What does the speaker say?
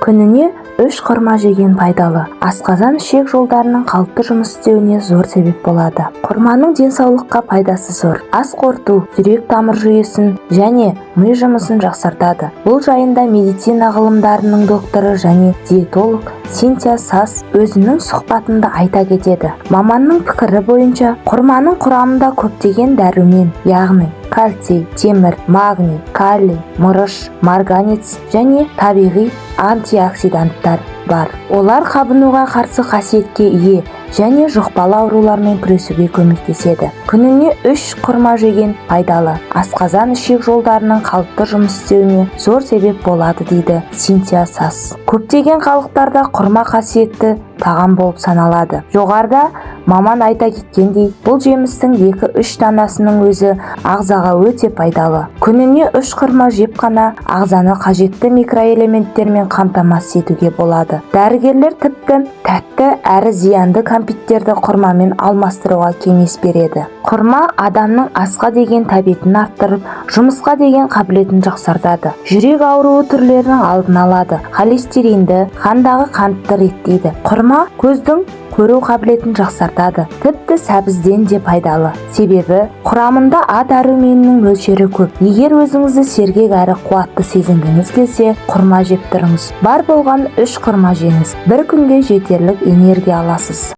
Күніне 3 құрма жеген пайдалы. Асқазан ішек жолдарының қалыпты жұмыс істеуіне зор себеп болады. Құрманың денсаулыққа пайдасы зор. Ас қорыту, жүрек тамыр жүйесін және ми жұмысын жақсартады. Бұл жайында медицина ғылымдарының докторы және диетолог Синтия Сас өзінің сұхбатында айта кетеді. Маманның пікірі бойынша, құрманың құрамында көптеген дәрумен, яғни кальций, темір, магний, калий, мырыш, марганец және табиғи антиоксиданттар бар. Олар қабынуға қарсы қасиетке ие және жұқпалы аурулармен күресуге көмектеседі. Күніне 3 құрма жеген пайдалы. Асқазан ішек жолдарының қалыпты жұмыс істеуіне зор себеп болады дейді Синтия Сас. Көптеген халықтарда құрма қасиетті тағам болып саналады. Жоғарыда маман айта кеткендей, бұл жемістің 2-3 данасының өзі ағзаға өте пайдалы. Күніне 3 құрма жеп қана ағзаны қажетті микроэлементтермен қамтамасыз етуге болады. Дәрігерлер тіпті тәтті әрі зиянды кәмпиттерді құрмамен алмастыруға кеңес береді. Құрма адамның асқа деген тәбетін арттырып, жұмысқа деген қабілетін жақсартады. Жүрек ауруы түрлерінің алдын алады. Холестеринді, қандағы қантты реттейді. Құрма көздің көру қабілетін жақсартады. Тіпті сәбізден де пайдалы. Себебі құрамында А дәруменінің мөлшері көп. Егер өзіңізді сергек әрі қуатты сезінгіңіз келсе, құрма жеп тұрыңыз. Бар болған 3 құрма жеңіз. Бір күнге жетерлік энергия аласыз.